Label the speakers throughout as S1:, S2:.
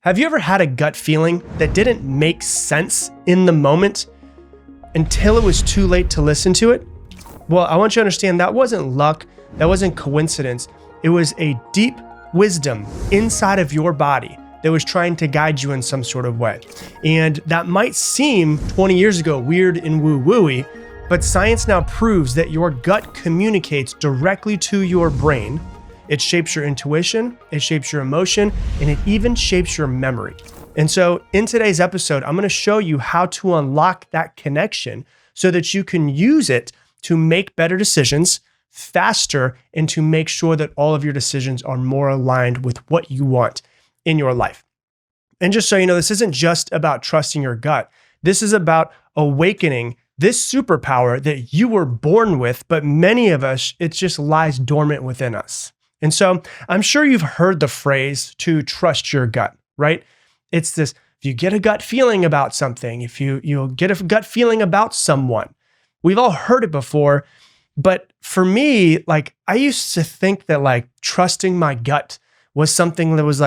S1: Have you ever had a gut feeling that didn't make sense in the moment until it was too late to listen to it? Well, I want you to understand that wasn't luck, that wasn't coincidence. It was a deep wisdom inside of your body that was trying to guide you in some sort of way. And that might seem 20 years ago weird and woo-wooey, but science now proves that your gut communicates directly to your brain. It shapes your intuition, it shapes your emotion, and it even shapes your memory. And so in today's episode, I'm gonna show you how to unlock that connection so that you can use it to make better decisions faster and to make sure that all of your decisions are more aligned with what you want in your life. And just so you know, this isn't just about trusting your gut. This is about awakening this superpower that you were born with, but many of us, it just lies dormant within us. And so I'm sure you've heard the phrase to trust your gut, right? It's this, if you get a gut feeling about something, if you'll get a gut feeling about someone, we've all heard it before. But for me, I used to think that trusting my gut was something that was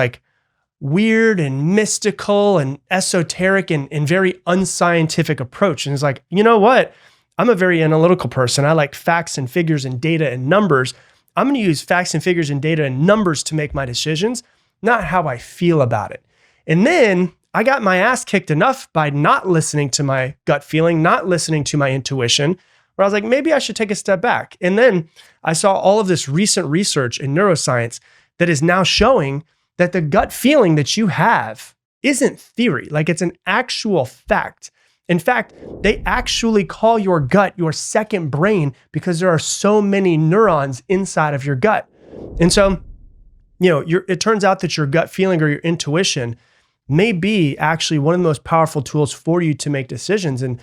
S1: weird and mystical and esoteric and very unscientific approach. And it's you know what? I'm a very analytical person. I like facts and figures and data and numbers. I'm going to use facts and figures and data and numbers to make my decisions, not how I feel about it. And then I got my ass kicked enough by not listening to my gut feeling, not listening to my intuition, where I was maybe I should take a step back. And then I saw all of this recent research in neuroscience that is now showing that the gut feeling that you have isn't theory, it's an actual fact. In fact, they actually call your gut your second brain because there are so many neurons inside of your gut. And so, it turns out that your gut feeling or your intuition may be actually one of the most powerful tools for you to make decisions. And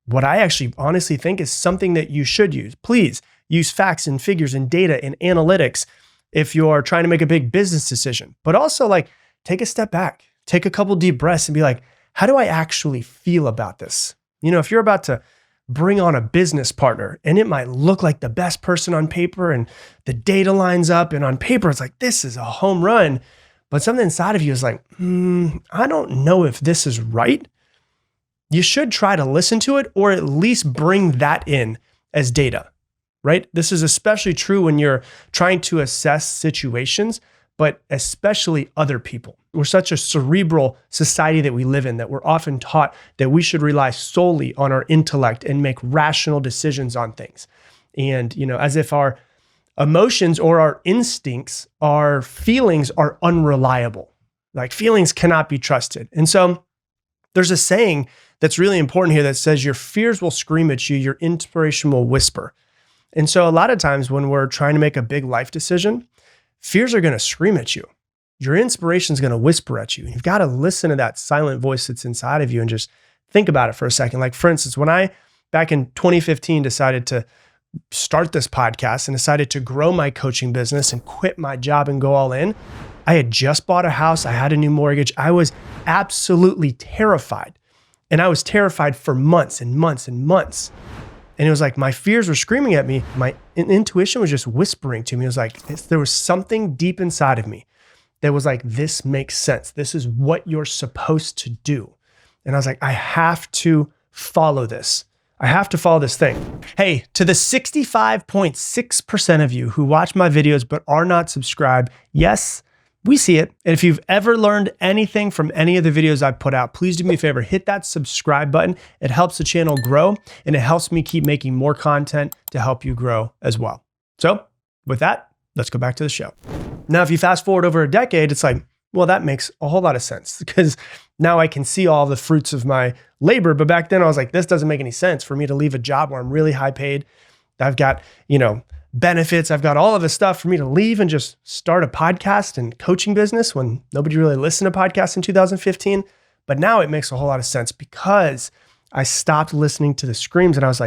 S1: what I actually honestly think is something that you should use. Please use facts and figures and data and analytics if you're trying to make a big business decision, but also take a step back, take a couple deep breaths and be how do I actually feel about this? If you're about to bring on a business partner and it might look like the best person on paper and the data lines up and on paper, it's this is a home run, but something inside of you is I don't know if this is right. You should try to listen to it or at least bring that in as data, right? This is especially true when you're trying to assess situations, but especially other people. We're such a cerebral society that we live in that we're often taught that we should rely solely on our intellect and make rational decisions on things. And, as if our emotions or our instincts, our feelings are unreliable. Feelings cannot be trusted. And so there's a saying that's really important here that says your fears will scream at you, your inspiration will whisper. And so a lot of times when we're trying to make a big life decision, fears are going to scream at you. Your inspiration is going to whisper at you. You've got to listen to that silent voice that's inside of you and just think about it for a second. For instance, when I, back in 2015, decided to start this podcast and decided to grow my coaching business and quit my job and go all in, I had just bought a house. I had a new mortgage. I was absolutely terrified. And I was terrified for months and months and months. And it was my fears were screaming at me. My intuition was just whispering to me. It was there was something deep inside of me that was this makes sense. This is what you're supposed to do. And I was I have to follow this. I have to follow this thing. Hey, to the 65.6% of you who watch my videos but are not subscribed, yes, we see it. And if you've ever learned anything from any of the videos I've put out, please do me a favor, hit that subscribe button. It helps the channel grow and it helps me keep making more content to help you grow as well. So with that, let's go back to the show. Now, if you fast forward over a decade, it's well, that makes a whole lot of sense because now I can see all the fruits of my labor. But back then I was this doesn't make any sense for me to leave a job where I'm really high paid. I've got, benefits. I've got all of this stuff for me to leave and just start a podcast and coaching business when nobody really listened to podcasts in 2015. But now it makes a whole lot of sense because I stopped listening to the screams and I was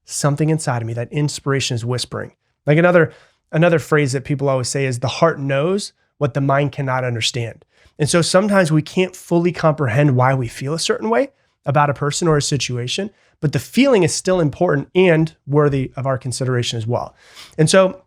S1: something inside of me, that inspiration is whispering. Another phrase that people always say is the heart knows what the mind cannot understand. And so sometimes we can't fully comprehend why we feel a certain way about a person or a situation, but the feeling is still important and worthy of our consideration as well. And so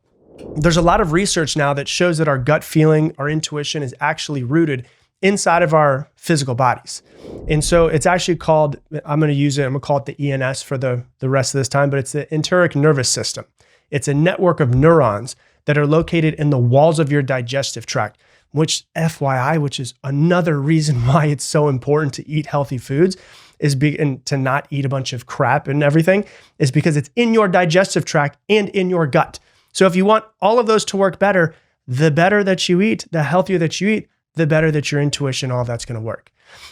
S1: there's a lot of research now that shows that our gut feeling, our intuition is actually rooted inside of our physical bodies. And so it's actually called, I'm going to call it the ENS for the rest of this time, but it's the enteric nervous system. It's a network of neurons that are located in the walls of your digestive tract, which FYI, which is another reason why it's so important to eat healthy foods and to not eat a bunch of crap and everything, is because it's in your digestive tract and in your gut. So if you want all of those to work better, the better that you eat, the healthier that you eat, the better that your intuition, all of that's going to work.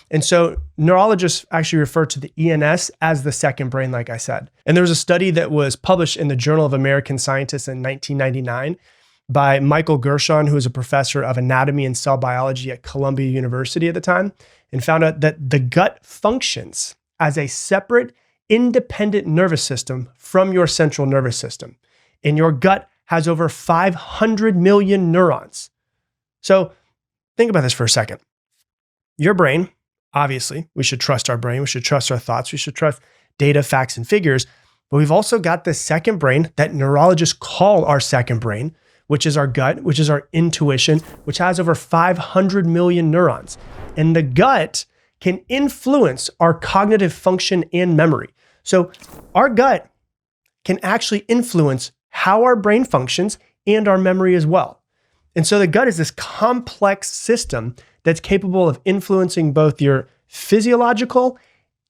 S1: And so neurologists actually refer to the ENS as the second brain, like I said. And there was a study that was published in the Journal of American Scientists in 1999 by Michael Gershon, who was a professor of anatomy and cell biology at Columbia University at the time, and found out that the gut functions as a separate, independent nervous system from your central nervous system. And your gut has over 500 million neurons. So think about this for a second. Your brain, obviously, we should trust our brain. We should trust our thoughts. We should trust data, facts, and figures. But we've also got this second brain that neurologists call our second brain, which is our gut, which is our intuition, which has over 500 million neurons. And the gut can influence our cognitive function and memory. So our gut can actually influence how our brain functions and our memory as well. And so the gut is this complex system that's capable of influencing both your physiological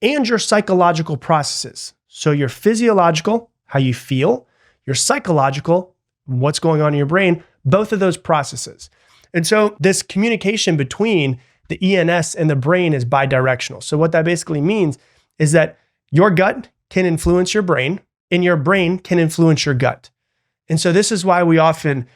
S1: and your psychological processes. So your physiological, how you feel, your psychological, what's going on in your brain, both of those processes. And so this communication between the ENS and the brain is bidirectional. So what that basically means is that your gut can influence your brain and your brain can influence your gut. And so this is why we often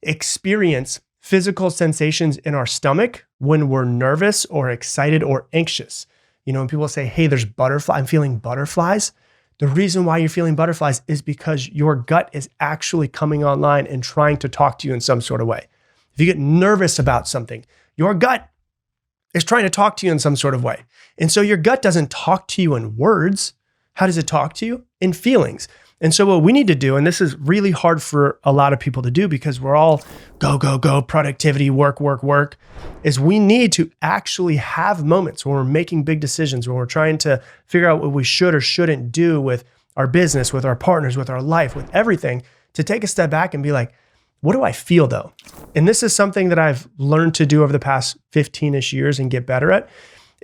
S1: experience physical sensations in our stomach when we're nervous or excited or anxious. You know, when people say, hey, there's butterflies, I'm feeling butterflies. The reason why you're feeling butterflies is because your gut is actually coming online and trying to talk to you in some sort of way. If you get nervous about something, your gut is trying to talk to you in some sort of way. And so your gut doesn't talk to you in words. How does it talk to you? In feelings. And so what we need to do, and this is really hard for a lot of people to do because we're all go, go, go, productivity, work, work, work, is we need to actually have moments when we're making big decisions, when we're trying to figure out what we should or shouldn't do with our business, with our partners, with our life, with everything, to take a step back and be like, what do I feel though? And this is something that I've learned to do over the past 15-ish years and get better at,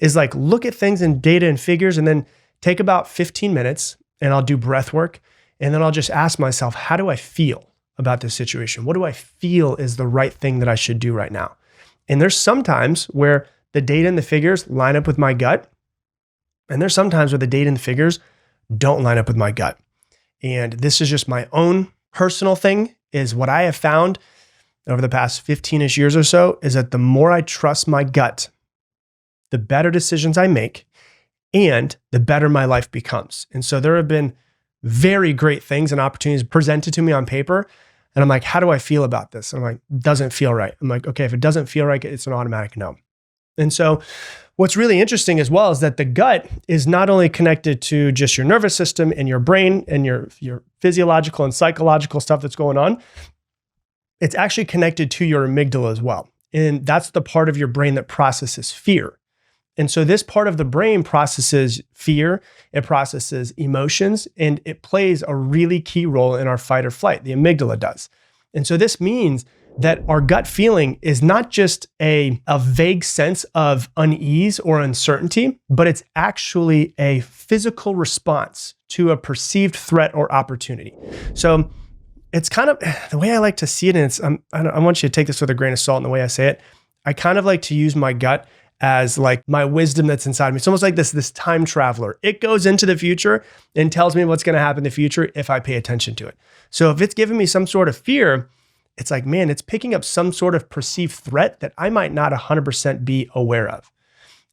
S1: is like look at things in data and figures and then take about 15 minutes and I'll do breath work. And then I'll just ask myself, how do I feel about this situation? What do I feel is the right thing that I should do right now? And there's some times where the data and the figures line up with my gut. And there's some times where the data and the figures don't line up with my gut. And this is just my own personal thing, is what I have found over the past 15-ish years or so, is that the more I trust my gut, the better decisions I make and the better my life becomes. And so there have been very great things and opportunities presented to me on paper. And I'm like, how do I feel about this? And I'm like, doesn't feel right. I'm like, okay, if it doesn't feel right, it's an automatic no. And so what's really interesting as well is that the gut is not only connected to just your nervous system and your brain and your physiological and psychological stuff that's going on. It's actually connected to your amygdala as well. And that's the part of your brain that processes fear. And so this part of the brain processes fear, it processes emotions, and it plays a really key role in our fight or flight. The amygdala does. And so this means that our gut feeling is not just a vague sense of unease or uncertainty, but it's actually a physical response to a perceived threat or opportunity. So it's kind of the way I like to see it, and I want you to take this with a grain of salt in the way I say it. I kind of like to use my gut as like my wisdom that's inside me. It's almost like this time traveler. It goes into the future and tells me what's going to happen in the future if I pay attention to it. So if it's giving me some sort of fear, it's like, man, it's picking up some sort of perceived threat that I might not 100% be aware of.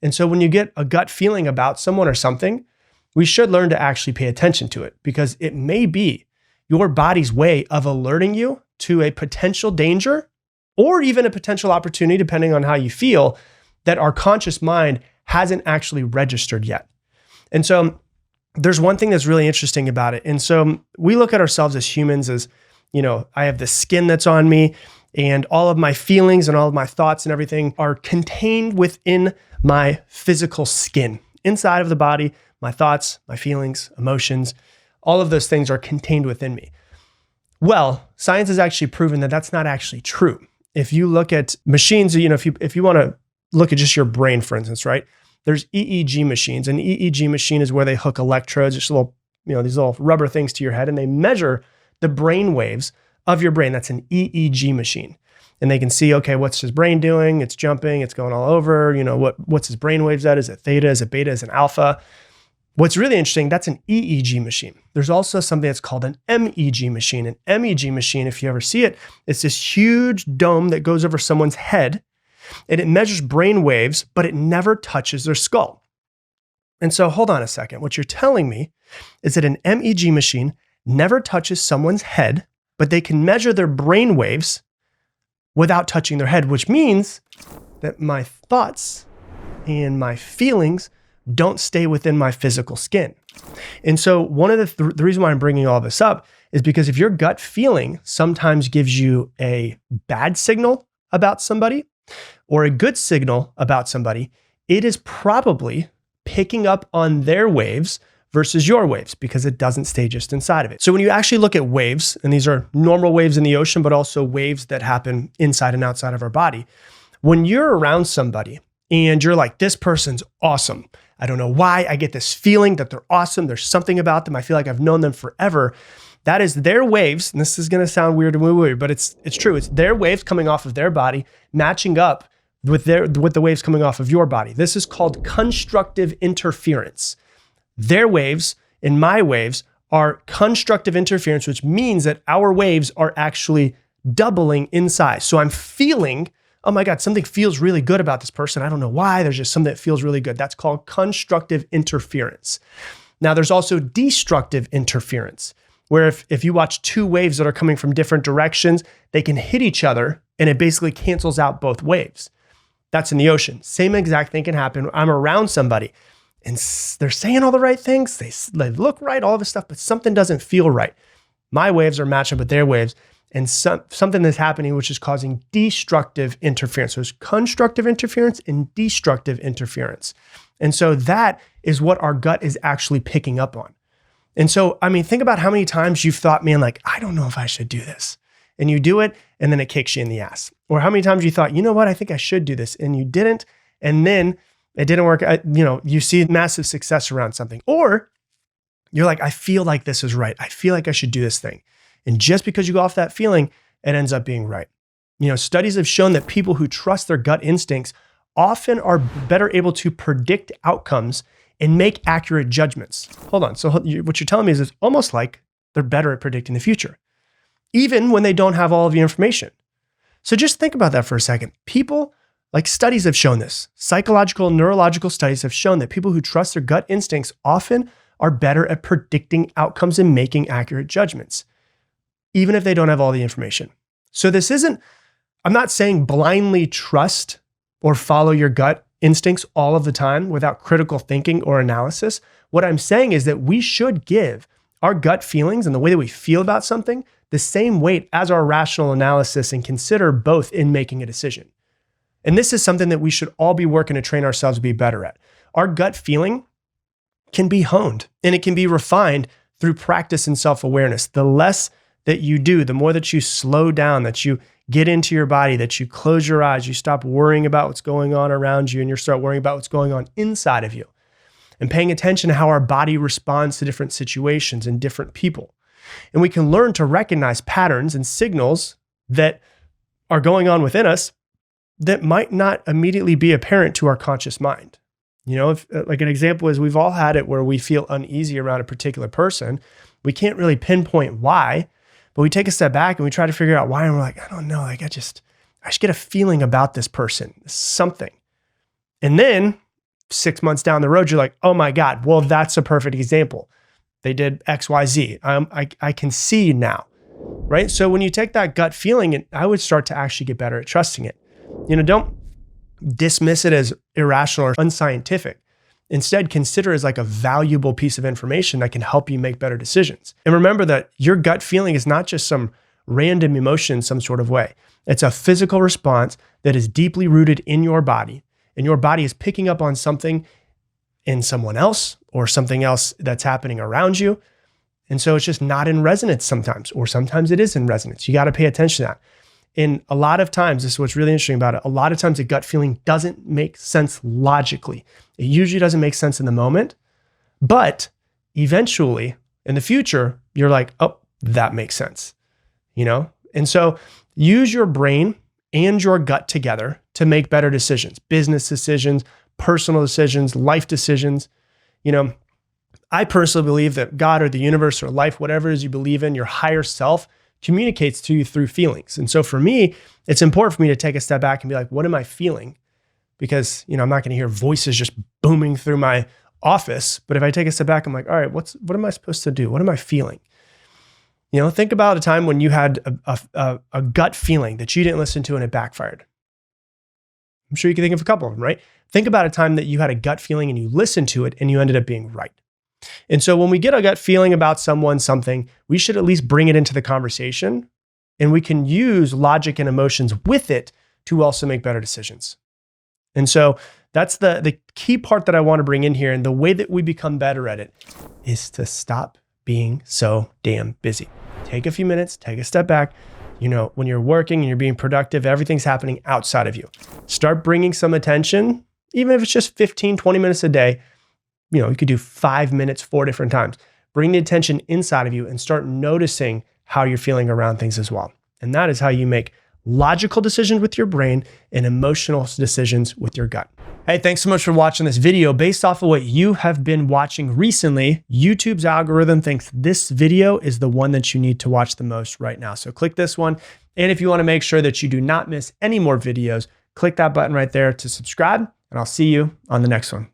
S1: And so when you get a gut feeling about someone or something, we should learn to actually pay attention to it, because it may be your body's way of alerting you to a potential danger or even a potential opportunity, depending on how you feel, that our conscious mind hasn't actually registered yet. And so there's one thing that's really interesting about it. And so we look at ourselves as humans as, I have the skin that's on me, and all of my feelings and all of my thoughts and everything are contained within my physical skin. Inside of the body, my thoughts, my feelings, emotions, all of those things are contained within me. Well, science has actually proven that that's not actually true. If you look at machines, if you want to look at just your brain, for instance, right? There's EEG machines. An EEG machine is where they hook electrodes, just little, these little rubber things to your head, and they measure the brain waves of your brain. That's an EEG machine. And they can see, okay, what's his brain doing? It's jumping, it's going all over. What's his brain waves at? Is it theta? Is it beta? Is it alpha? What's really interesting, that's an EEG machine. There's also something that's called an MEG machine. An MEG machine, if you ever see it, it's this huge dome that goes over someone's head, and it measures brain waves, but it never touches their skull. And so hold on a second. What you're telling me is that an MEG machine never touches someone's head, but they can measure their brain waves without touching their head, which means that my thoughts and my feelings don't stay within my physical skin. And so one of the reason why I'm bringing all this up is because if your gut feeling sometimes gives you a bad signal about somebody or a good signal about somebody, it is probably picking up on their waves versus your waves, because it doesn't stay just inside of it. So when you actually look at waves, and these are normal waves in the ocean, but also waves that happen inside and outside of our body, when you're around somebody and you're like, this person's awesome, I don't know why, I get this feeling that they're awesome, there's something about them, I feel like I've known them forever. That is their waves, and this is gonna sound weird and woo-woo, but it's true. It's their waves coming off of their body, matching up with the waves coming off of your body. This is called constructive interference. Their waves and my waves are constructive interference, which means that our waves are actually doubling in size. So I'm feeling, oh my God, something feels really good about this person. I don't know why, there's just something that feels really good. That's called constructive interference. Now there's also destructive interference, where if you watch two waves that are coming from different directions, they can hit each other and it basically cancels out both waves. That's in the ocean. Same exact thing can happen. I'm around somebody and they're saying all the right things. They look right, all this stuff, but something doesn't feel right. My waves are matching up with their waves, and something is happening which is causing destructive interference. So there's constructive interference and destructive interference. And so that is what our gut is actually picking up on. And so, think about how many times you've thought, man, like, I don't know if I should do this. And you do it, and then it kicks you in the ass. Or how many times you thought, you know what, I think I should do this, and you didn't, and then it didn't work. You see massive success around something. Or you're like, I feel like this is right. I feel like I should do this thing. And just because you go off that feeling, it ends up being right. Studies have shown that people who trust their gut instincts often are better able to predict outcomes and make accurate judgments. Hold on. So what you're telling me is it's almost like they're better at predicting the future, even when they don't have all of the information. So just think about that for a second. People, like, studies have shown this. Psychological and neurological studies have shown that people who trust their gut instincts often are better at predicting outcomes and making accurate judgments, even if they don't have all the information. So I'm not saying blindly trust or follow your gut instincts all of the time without critical thinking or analysis. What I'm saying is that we should give our gut feelings and the way that we feel about something the same weight as our rational analysis and consider both in making a decision. And this is something that we should all be working to train ourselves to be better at. Our gut feeling can be honed and it can be refined through practice and self-awareness. The less that you do, the more that you slow down, that you get into your body, that you close your eyes, you stop worrying about what's going on around you and you start worrying about what's going on inside of you and paying attention to how our body responds to different situations and different people. And we can learn to recognize patterns and signals that are going on within us that might not immediately be apparent to our conscious mind. If, like, an example is, we've all had it where we feel uneasy around a particular person. We can't really pinpoint why, but we take a step back and we try to figure out why. And we're like, I don't know, like, I just get a feeling about this person, something. And then 6 months down the road, you're like, oh my God, well, that's a perfect example. They did X, Y, Z. I can see now, right? So when you take that gut feeling, and I would start to actually get better at trusting it. Don't dismiss it as irrational or unscientific. Instead, consider it as like a valuable piece of information that can help you make better decisions. And remember that your gut feeling is not just some random emotion in some sort of way. It's a physical response that is deeply rooted in your body, and your body is picking up on something in someone else or something else that's happening around you. And so it's just not in resonance sometimes, or sometimes it is in resonance. You got to pay attention to that. And a lot of times, this is what's really interesting about it. A lot of times a gut feeling doesn't make sense logically. It usually doesn't make sense in the moment, but eventually in the future, you're like, oh, that makes sense, And so use your brain and your gut together to make better decisions, business decisions, personal decisions, life decisions. I personally believe that God or the universe or life, whatever it is you believe in, your higher self communicates to you through feelings. And so for me, it's important for me to take a step back and be like, what am I feeling? Because, I'm not going to hear voices just booming through my office. But if I take a step back, I'm like, all right, what am I supposed to do? What am I feeling? Think about a time when you had a gut feeling that you didn't listen to and it backfired. I'm sure you can think of a couple of them, right? Think about a time that you had a gut feeling and you listened to it and you ended up being right. And so when we get a gut feeling about someone, something, we should at least bring it into the conversation, and we can use logic and emotions with it to also make better decisions. And so that's the key part that I want to bring in here. And the way that we become better at it is to stop being so damn busy. Take a few minutes, take a step back. When you're working and you're being productive, everything's happening outside of you. Start bringing some attention, even if it's just 15, 20 minutes a day. You could do 5 minutes, 4 different times. Bring the attention inside of you and start noticing how you're feeling around things as well. And that is how you make logical decisions with your brain and emotional decisions with your gut. Hey, thanks so much for watching this video. Based off of what you have been watching recently, YouTube's algorithm thinks this video is the one that you need to watch the most right now. So click this one. And if you want to make sure that you do not miss any more videos, click that button right there to subscribe, and I'll see you on the next one.